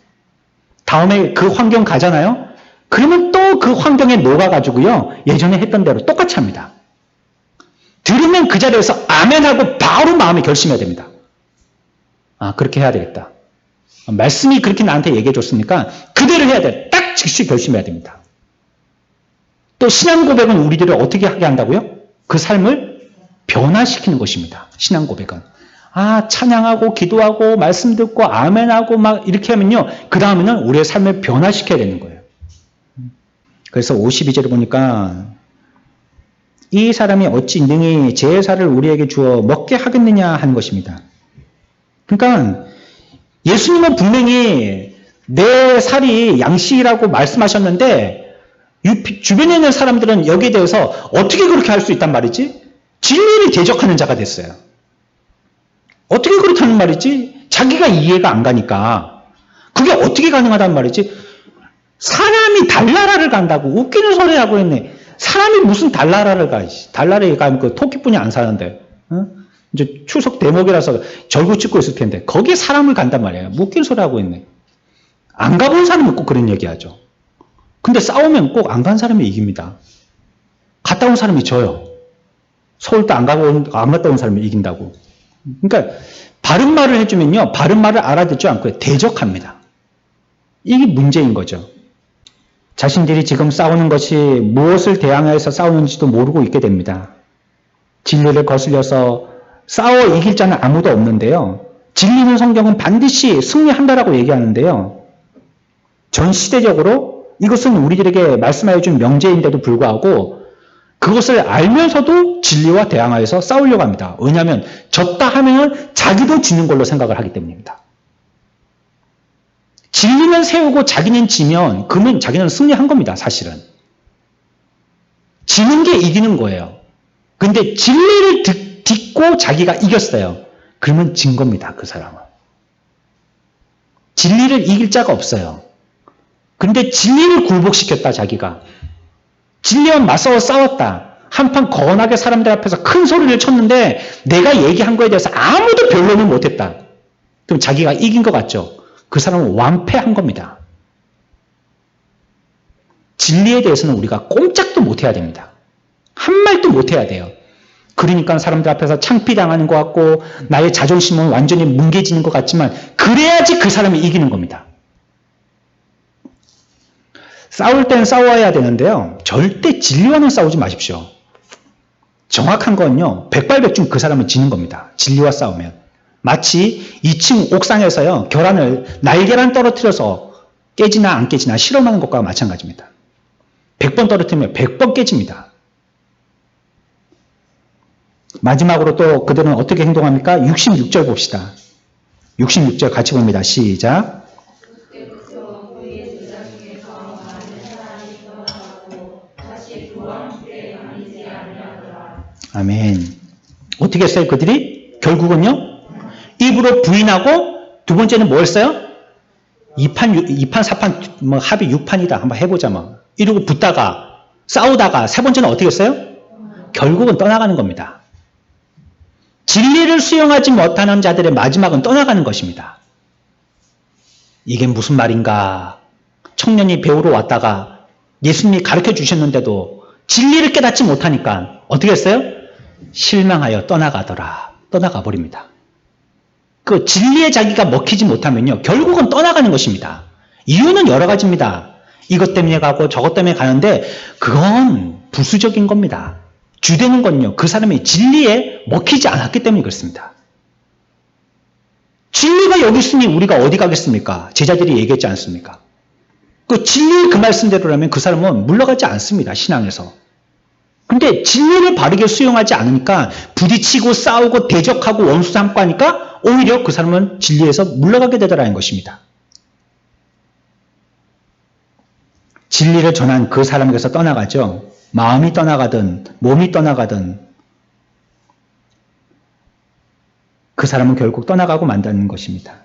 다음에 그 환경 가잖아요. 그러면 또 그 환경에 녹아가지고요. 예전에 했던 대로 똑같이 합니다. 들으면 그 자리에서 아멘하고 바로 마음에 결심해야 됩니다. 아, 그렇게 해야 되겠다. 말씀이 그렇게 나한테 얘기해 줬으니까 그대로 해야 돼. 딱 즉시 결심해야 됩니다. 또 신앙 고백은 우리들을 어떻게 하게 한다고요? 그 삶을 변화시키는 것입니다. 신앙 고백은. 아, 찬양하고 기도하고 말씀 듣고 아멘하고 막 이렇게 하면요. 그 다음에는 우리의 삶을 변화시켜야 되는 거예요. 그래서 52절에 보니까 이 사람이 어찌 능히 제사를 우리에게 주어 먹게 하겠느냐 하는 것입니다. 그러니까 예수님은 분명히 내 살이 양식이라고 말씀하셨는데 주변에 있는 사람들은 여기에 대해서 어떻게 그렇게 할 수 있단 말이지? 진리를 대적하는 자가 됐어요. 어떻게 그렇다는 말이지? 자기가 이해가 안 가니까. 그게 어떻게 가능하단 말이지? 사람이 달나라를 간다고 웃기는 소리 하고 있네. 사람이 무슨 달나라를 가, 달나라에 가면 그 토끼뿐이 안 사는데, 어? 이제 추석 대목이라서 절구 찍고 있을 텐데, 거기에 사람을 간단 말이에요. 웃긴 소리 하고 있네. 안 가본 사람은 꼭 그런 얘기 하죠. 근데 싸우면 꼭 안 간 사람이 이깁니다. 갔다 온 사람이 져요. 서울도 안 갔다 온 사람이 이긴다고. 그러니까, 바른 말을 해주면요, 바른 말을 알아듣지 않고 대적합니다. 이게 문제인 거죠. 자신들이 지금 싸우는 것이 무엇을 대항해서 싸우는지도 모르고 있게 됩니다. 진리를 거슬려서 싸워 이길 자는 아무도 없는데요. 진리는 성경은 반드시 승리한다라고 얘기하는데요. 전 시대적으로 이것은 우리들에게 말씀하여 준 명제인데도 불구하고 그것을 알면서도 진리와 대항하여서 싸우려고 합니다. 왜냐하면 졌다 하면 자기도 지는 걸로 생각을 하기 때문입니다. 진리는 세우고 자기는 지면 그러면 자기는 승리한 겁니다. 사실은. 지는 게 이기는 거예요. 근데 진리를 딛고 자기가 이겼어요. 그러면 진 겁니다. 그 사람은. 진리를 이길 자가 없어요. 근데 진리를 굴복시켰다 자기가. 진리와 맞서 싸웠다. 한판 거나게 사람들 앞에서 큰 소리를 쳤는데 내가 얘기한 거에 대해서 아무도 변론을 못했다. 그럼 자기가 이긴 것 같죠? 그 사람은 완패한 겁니다. 진리에 대해서는 우리가 꼼짝도 못해야 됩니다. 한 말도 못해야 돼요. 그러니까 사람들 앞에서 창피당하는 것 같고 나의 자존심은 완전히 뭉개지는 것 같지만 그래야지 그 사람이 이기는 겁니다. 싸울 땐 싸워야 되는데요. 절대 진리와는 싸우지 마십시오. 정확한 건요. 백발백중 그 사람은 지는 겁니다. 진리와 싸우면. 마치 2층 옥상에서요. 날계란 떨어뜨려서 깨지나 안 깨지나 실험하는 것과 마찬가지입니다. 100번 떨어뜨리면 100번 깨집니다. 마지막으로 또 그들은 어떻게 행동합니까? 66절 봅시다. 66절 같이 봅니다. 시작. 아멘. 어떻게 했어요? 그들이? 결국은요? 입으로 부인하고 두 번째는 뭐 했어요? 2판, 4판, 뭐 합이 6판이다. 한번 해보자 뭐. 이러고 붙다가 싸우다가 세 번째는 어떻게 했어요? 결국은 떠나가는 겁니다. 진리를 수용하지 못하는 자들의 마지막은 떠나가는 것입니다. 이게 무슨 말인가? 청년이 배우러 왔다가 예수님이 가르쳐 주셨는데도 진리를 깨닫지 못하니까 어떻게 했어요? 실망하여 떠나가더라. 떠나가 버립니다. 그 진리에 자기가 먹히지 못하면요. 결국은 떠나가는 것입니다. 이유는 여러 가지입니다. 이것 때문에 가고 저것 때문에 가는데 그건 부수적인 겁니다. 주되는 건요. 그 사람이 진리에 먹히지 않았기 때문에 그렇습니다. 진리가 여기 있으니 우리가 어디 가겠습니까? 제자들이 얘기했지 않습니까? 그 진리 그 말씀대로라면 그 사람은 물러가지 않습니다. 신앙에서. 근데 진리를 바르게 수용하지 않으니까 부딪히고 싸우고 대적하고 원수 삼고 하니까 오히려 그 사람은 진리에서 물러가게 되더라는 것입니다. 진리를 전한 그 사람에게서 떠나가죠. 마음이 떠나가든 몸이 떠나가든 그 사람은 결국 떠나가고 만다는 것입니다.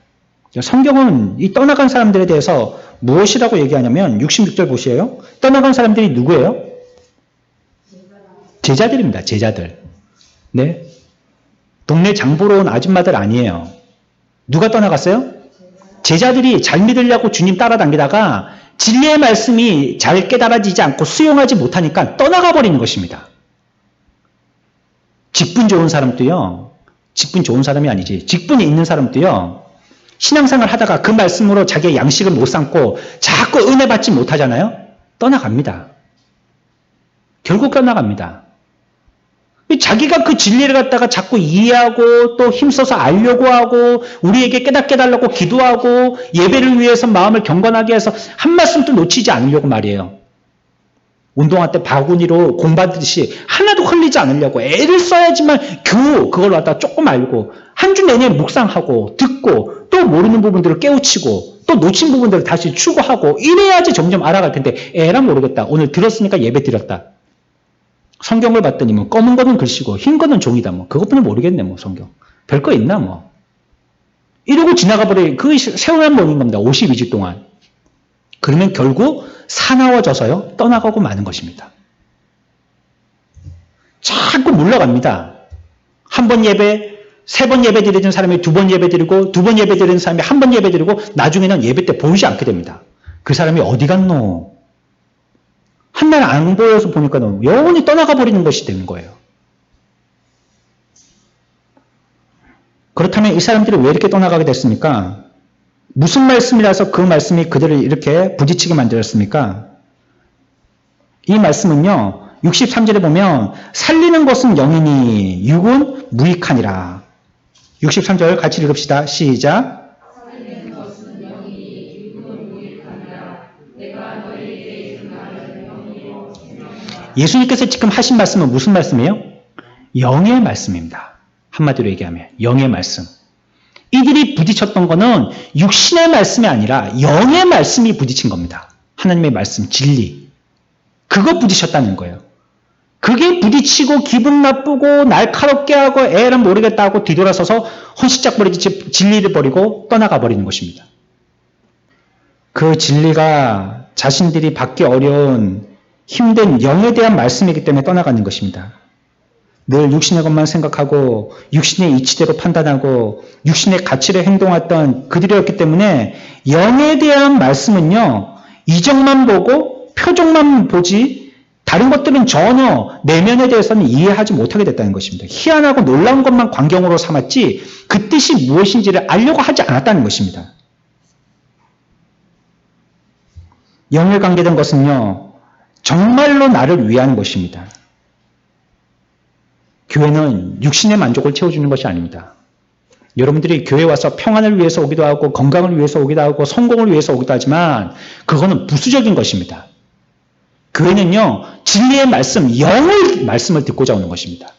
성경은 이 떠나간 사람들에 대해서 무엇이라고 얘기하냐면 66절 보시에요. 떠나간 사람들이 누구예요? 제자들입니다. 제자들. 네. 동네 장보러 온 아줌마들 아니에요. 누가 떠나갔어요? 제자들이 잘 믿으려고 주님 따라다니다가 진리의 말씀이 잘 깨달아지지 않고 수용하지 못하니까 떠나가 버리는 것입니다. 직분 좋은 사람도요. 직분 좋은 사람이 아니지. 직분이 있는 사람도요. 신앙생활 하다가 그 말씀으로 자기의 양식을 못 삼고 자꾸 은혜 받지 못하잖아요. 떠나갑니다. 결국 떠나갑니다. 자기가 그 진리를 갖다가 자꾸 이해하고 또 힘써서 알려고 하고 우리에게 깨닫게 달라고 기도하고 예배를 위해서 마음을 경건하게 해서 한 말씀도 놓치지 않으려고 말이에요. 운동할 때 바구니로 공부하듯이 하나도 흘리지 않으려고 애를 써야지만 겨우 그걸 갖다가 조금 알고 한 주 내내 묵상하고 듣고 또 모르는 부분들을 깨우치고 또 놓친 부분들을 다시 추구하고 이래야지 점점 알아갈 텐데 에라 모르겠다. 오늘 들었으니까 예배 드렸다. 성경을 봤더니 뭐 검은 거는 글씨고 흰 거는 종이다. 뭐 그것뿐이 모르겠네. 뭐 성경. 별거 있나 뭐. 이러고 지나가 버려. 그 세월만 모는 겁니다. 52주 동안. 그러면 결국 사나워져서요. 떠나가고 마는 것입니다. 자꾸 물러갑니다. 한 번 예배, 3번 예배 드리던 사람이 2번 예배 드리고 2번 예배 드리는 사람이 1번 예배 드리고 나중에는 예배 때 보이지 않게 됩니다. 그 사람이 어디 갔노? 한날 안 보여서 보니까 영원히 떠나가 버리는 것이 되는 거예요. 그렇다면 이 사람들이 왜 이렇게 떠나가게 됐습니까? 무슨 말씀이라서 그 말씀이 그들을 이렇게 부딪히게 만들었습니까? 이 말씀은요, 63절에 보면 살리는 것은 영이니 육은 무익하니라. 63절 같이 읽읍시다. 시작. 예수님께서 지금 하신 말씀은 무슨 말씀이에요? 영의 말씀입니다. 한마디로 얘기하면 영의 말씀. 이들이 부딪혔던 거는 육신의 말씀이 아니라 영의 말씀이 부딪힌 겁니다. 하나님의 말씀, 진리. 그거 부딪혔다는 거예요. 그게 부딪히고 기분 나쁘고 날카롭게 하고 에란 모르겠다 하고 뒤돌아서서 헌신짝 버리듯이 진리를 버리고 떠나가 버리는 것입니다. 그 진리가 자신들이 받기 어려운 힘든 영에 대한 말씀이기 때문에 떠나가는 것입니다. 늘 육신의 것만 생각하고 육신의 이치대로 판단하고 육신의 가치를 행동했던 그들이었기 때문에 영에 대한 말씀은요, 이적만 보고 표정만 보지 다른 것들은 전혀 내면에 대해서는 이해하지 못하게 됐다는 것입니다. 희한하고 놀라운 것만 광경으로 삼았지 그 뜻이 무엇인지를 알려고 하지 않았다는 것입니다. 영에 관계된 것은요, 정말로 나를 위한 것입니다. 교회는 육신의 만족을 채워주는 것이 아닙니다. 여러분들이 교회 와서 평안을 위해서 오기도 하고 건강을 위해서 오기도 하고 성공을 위해서 오기도 하지만 그거는 부수적인 것입니다. 교회는요, 진리의 말씀, 영의 말씀을 듣고자 오는 것입니다.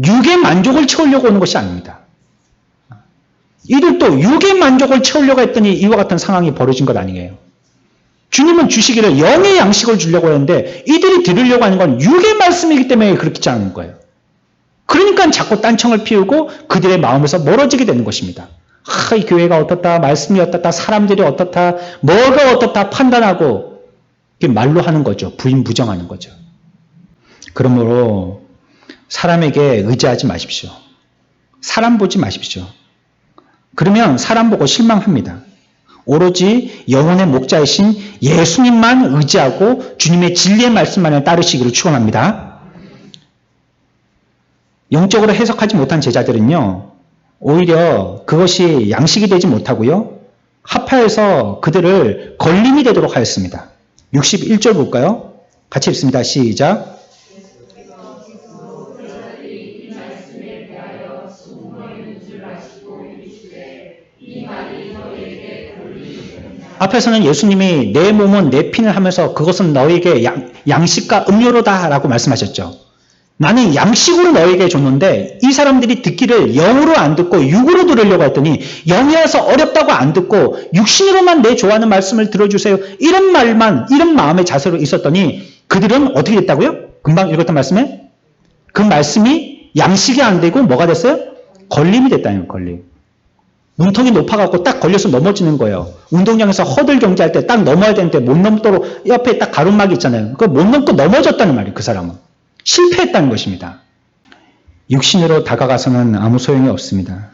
육의 만족을 채우려고 오는 것이 아닙니다. 이들도 육의 만족을 채우려고 했더니 이와 같은 상황이 벌어진 것 아니에요. 주님은 주시기를 영의 양식을 주려고 했는데 이들이 들으려고 하는 건 육의 말씀이기 때문에 그렇게 하는 거예요. 그러니까 자꾸 딴청을 피우고 그들의 마음에서 멀어지게 되는 것입니다. 이 교회가 어떻다, 말씀이 어떻다, 사람들이 어떻다, 뭐가 어떻다 판단하고 말로 하는 거죠. 부인부정하는 거죠. 그러므로 사람에게 의지하지 마십시오. 사람 보지 마십시오. 그러면 사람 보고 실망합니다. 오로지 영혼의 목자이신 예수님만 의지하고 주님의 진리의 말씀만을 따르시기를 축원합니다. 영적으로 해석하지 못한 제자들은요, 오히려 그것이 양식이 되지 못하고요, 합하여서 그들을 걸림이 되도록 하였습니다. 61절 볼까요? 같이 읽습니다. 시작. 앞에서는 예수님이 내 몸은 내 피를 하면서 그것은 너에게 양식과 음료로다 라고 말씀하셨죠. 나는 양식으로 너에게 줬는데 이 사람들이 듣기를 영으로 안 듣고 육으로 들으려고 했더니 영이어서 어렵다고 안 듣고 육신으로만 내 좋아하는 말씀을 들어주세요. 이런 말만, 이런 마음의 자세로 있었더니 그들은 어떻게 됐다고요? 금방 읽었던 말씀에? 그 말씀이 양식이 안 되고 뭐가 됐어요? 걸림이 됐다는 거예요. 걸림. 문턱이 높아갖고 딱 걸려서 넘어지는 거예요. 운동장에서 허들 경기할 때 딱 넘어야 되는데 못 넘도록 옆에 딱 가로막이 있잖아요. 그거 못 넘고 넘어졌다는 말이에요. 그 사람은. 실패했다는 것입니다. 육신으로 다가가서는 아무 소용이 없습니다.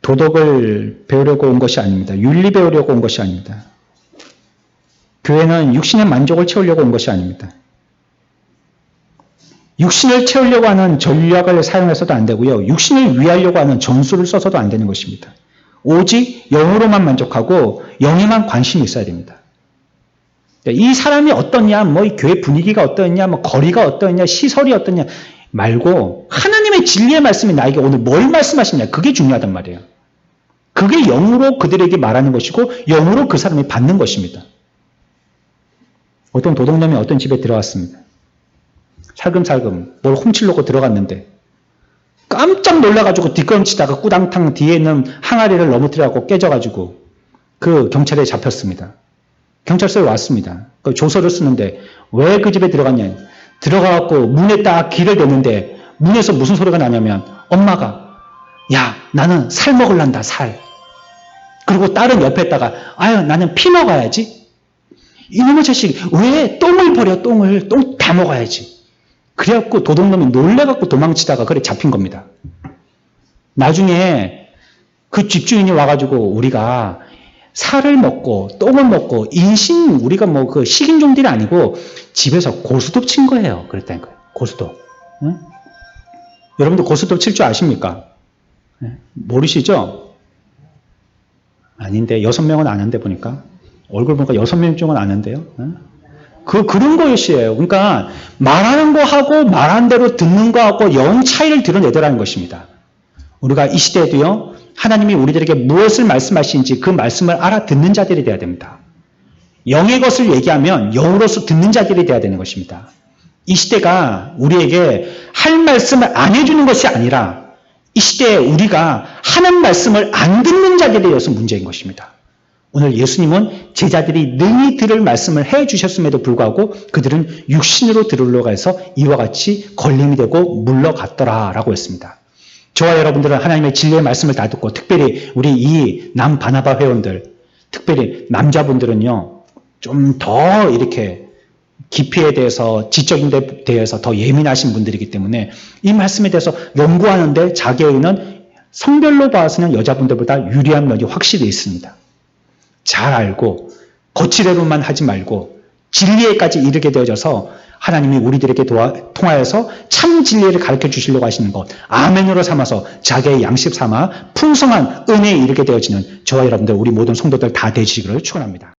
도덕을 배우려고 온 것이 아닙니다. 윤리 배우려고 온 것이 아닙니다. 교회는 육신의 만족을 채우려고 온 것이 아닙니다. 육신을 채우려고 하는 전략을 사용해서도 안 되고요. 육신을 위하려고 하는 전술을 써서도 안 되는 것입니다. 오직 영으로만 만족하고 영에만 관심이 있어야 됩니다. 이 사람이 어떠냐, 뭐 이 교회 분위기가 어떠냐, 뭐 거리가 어떠냐, 시설이 어떠냐 말고 하나님의 진리의 말씀이 나에게 오늘 뭘 말씀하시냐, 그게 중요하단 말이에요. 그게 영으로 그들에게 말하는 것이고 영으로 그 사람이 받는 것입니다. 어떤 도둑놈이 어떤 집에 들어왔습니다. 살금살금 뭘 훔치려고 들어갔는데 깜짝 놀라가지고 뒷걸음치다가 꾸당탕 뒤에 있는 항아리를 넘어뜨려갖고 깨져가지고 그 경찰에 잡혔습니다. 경찰서에 왔습니다. 그 조서를 쓰는데 왜 그 집에 들어갔냐. 들어가갖고 문에 딱 길을 댔는데 문에서 무슨 소리가 나냐면 엄마가 야 나는 살 먹을란다 살. 그리고 딸은 옆에다가 아유 나는 피 먹어야지. 이놈의 자식 왜 똥을 버려 똥을 똥 다 먹어야지. 그래갖고 도둑놈이 놀래갖고 도망치다가 그래 잡힌 겁니다. 나중에 그 집주인이 와가지고 우리가 살을 먹고 똥을 먹고 인신 우리가 뭐 그 식인종들이 아니고 집에서 고스톱 친 거예요. 그랬다니까요. 고스톱. 응? 여러분들 고스톱 칠 줄 아십니까? 모르시죠? 아닌데 6명은 아는데 보니까 얼굴 보니까 6명 쪽은 아는데요. 응? 그런 것이에요. 그러니까 말하는 거하고 말한 대로 듣는 거하고 영 차이를 드러내더라는 것입니다. 우리가 이 시대에도요. 하나님이 우리들에게 무엇을 말씀하시는지 그 말씀을 알아듣는 자들이 되어야 됩니다. 영의 것을 얘기하면 영으로서 듣는 자들이 되어야 되는 것입니다. 이 시대가 우리에게 할 말씀을 안 해주는 것이 아니라 이 시대에 우리가 하는 말씀을 안 듣는 자들이 되어서 문제인 것입니다. 오늘 예수님은 제자들이 능히 들을 말씀을 해주셨음에도 불구하고 그들은 육신으로 들으려고 해서 이와 같이 걸림이 되고 물러갔더라라고 했습니다. 저와 여러분들은 하나님의 진리의 말씀을 다 듣고 특별히 우리 이 남바나바 회원들, 특별히 남자분들은요, 좀 더 이렇게 깊이에 대해서 지적인 데 대해서 더 예민하신 분들이기 때문에 이 말씀에 대해서 연구하는데 자기에게는 성별로 봐서는 여자분들보다 유리한 면이 확실히 있습니다. 잘 알고 거칠애로만 하지 말고 진리에까지 이르게 되어져서 하나님이 우리들에게 통하여서 참 진리를 가르쳐 주시려고 하시는 것 아멘으로 삼아서 자기의 양식 삼아 풍성한 은혜에 이르게 되어지는 저와 여러분들 우리 모든 성도들 다 되시기를 축원합니다.